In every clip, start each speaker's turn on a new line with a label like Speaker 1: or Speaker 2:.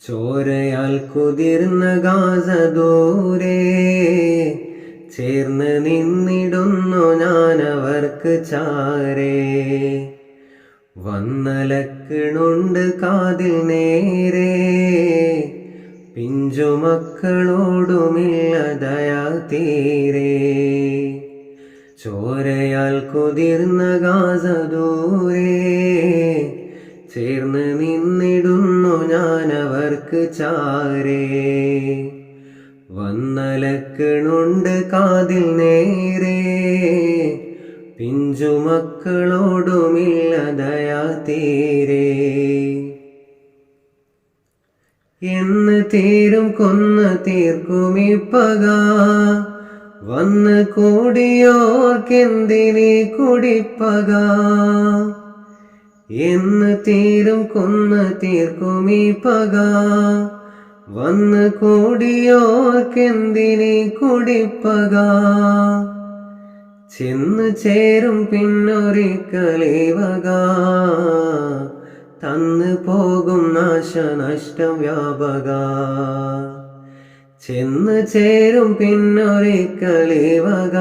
Speaker 1: ചോരയാൽ കുതിർന്ന Gaza ദൂരെ ചേർന്ന് നിന്നിടുന്നു ഞാനവർക്ക് ചാരേ. വന്നലക്കിണുണ്ട് കാതിൽ നേരെ, പിഞ്ചുമക്കളോടുമില്ല ദയാ തീരെ. ചോരയാൽ കുതിർന്ന ഗാസ ദൂരെ ചേർന്ന് നിന്നിടുന്നു ഞാനവർക്ക് ചാരേ. വന്നലക്കിണുണ്ട് കാതിൽ നേരെ, പിഞ്ചുമക്കളോടുമില്ല ദയാ തീരെ. എന്ന് തീരും കൊന്ന് തീർക്കുമീ പക, വന്ന് കൂടിയോർക്കെന്തിനീ കുടിപ്പക. എന്ന് തീരും കൊന്ന് തീർക്കുമീ പക, വന്ന് കൂടിയോർക്കെന്തിനീ കുടിപ്പക. ചെന്ന് ചേരും പിന്നൊരിക്കലേ വക, തന്നു പോകും നാശനഷ്ടം വ്യാപക. ചെന്ന് ചേരും പിന്നൊരിക്കലേ വക,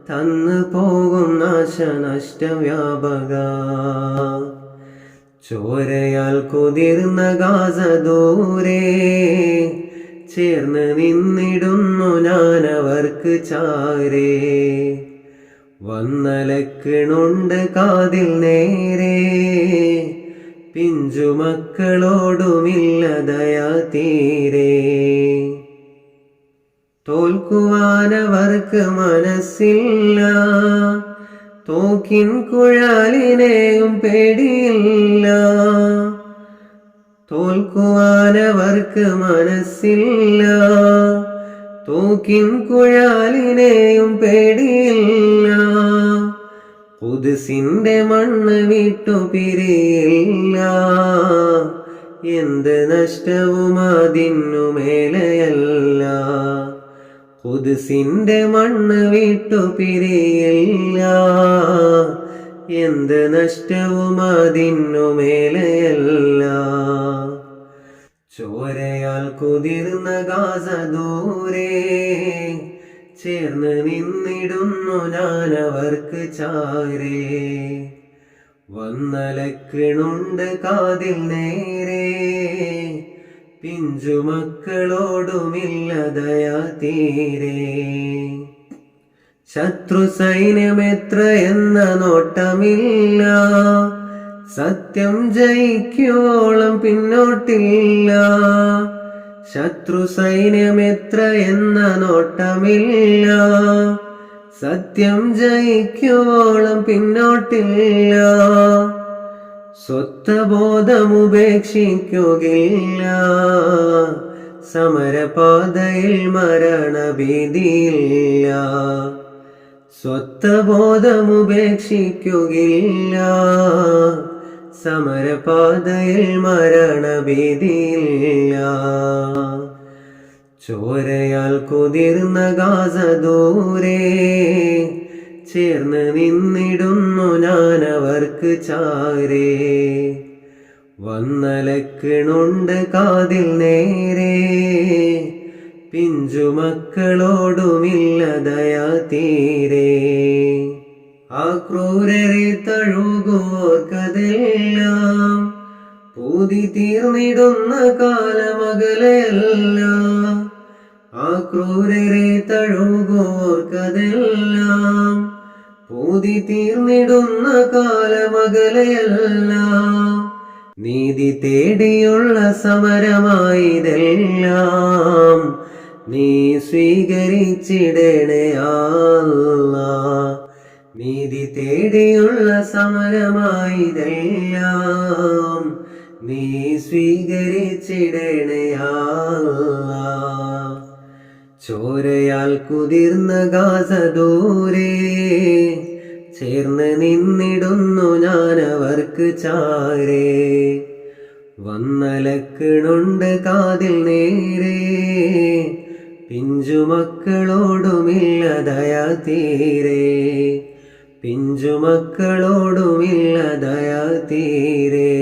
Speaker 1: തന്നു പോകും നാശനഷ്ടം വ്യാപക. ചോരയാൽ കുതിർന്ന ഗാസ ദൂരെ ചേർന്ന് നിന്നിടുന്നു ഞാനവർക്ക് ചാരേ. വന്നലക്കിണുണ്ട് കാതിൽ നേരെ, പിഞ്ചുമക്കളോടുമില്ല ദയാ തീരെ. തോൽക്കുവാനവർക്ക് മനസ്സില്ല, തോക്കിൻ കുഴലിനെയും പേടിയില്ല. തോൽക്കുവാനവർക്ക് മനസ്സില്ല, തോക്കിൻ കുഴലിനെയും പേടിയില്ല. ഖുദ്സിന്റെ മണ്ണ് വിട്ടു പിരിയില്ല, എന്ത് നഷ്ടവും അതിനു മേലെയല്ല. ഖുദ്സിന്റെ മണ്ണ് വിട്ടു പിരിയില്ല, എന്ത് നഷ്ടവും അതിനു മേലെയല്ല. ചോരയാൽ കുതിർന്ന ഗാസ ദൂരെ ചേർന്ന് നിന്നിടുന്നു ഞാനവർക്ക് ചാരേ. വന്നലക്കിണുണ്ട് കാതിൽ നേരെ, പിഞ്ചുമക്കളോടുമില്ല ദയാ തീരെ. ശത്രു സൈന്യമെത്ര എന്ന നോട്ടമില്ല, സത്യം ജയിക്കുവോളം പിന്നോട്ടില്ല. ശത്രു സൈന്യമെത്ര എന്ന നോട്ടമില്ല, സത്യം ജയിക്കുവോളം പിന്നോട്ടില്ല. സ്വത്വബോധമുപേക്ഷിക്കുകയില്ല, സമരപാതയിൽ മരണഭീതിയില്ല. സ്വത്വബോധമുപേക്ഷിക്കുകയില്ല, സമരപാതയിൽ മരണഭീതിയില്ല. ചോരയാൽ കുതിർന്ന ഗാസ ദൂരെ ചേർന്ന് നിന്നിടുന്നു ഞാനവർക്ക് ചാരേ. വന്നലക്കിണുണ്ട് കാതിൽ നേരെ, പിഞ്ചുമക്കളോടുമില്ല ദയാ തീരെ. ആ ക്രൂരരെ തഴുകുവോർക്കതെല്ലാം പൂതി തീർന്നിടുന്ന കാലമകലെയല്ല. ആ ക്രൂരരെ തഴുകുവോർക്കതെല്ലാം പൂതി തീർന്നിടുന്ന കാലമകലെയല്ല. നീതി തേടിയുള്ള സമരമായതെല്ലാം നീ സ്വീകരിച്ചിടണേ അല്ലാഹ്. നീതി തേടിയുള്ള സമരമായതെല്ലാം നീ സ്വീകരിച്ചിടണേ അല്ലാഹ്. ചോരയാൽ കുതിർന്ന ഗാസ ദൂരെ ചേർന്ന് നിന്നിടുന്നു ഞാനവർക്ക് ചാരേ. വന്നലക്കിണുണ്ട് കാതിൽ നേരെ, പിഞ്ചുമക്കളോടുമില്ല ദയാ തീരെ. പിഞ്ചുമക്കളോടുമില്ല ദയാ തീരെ.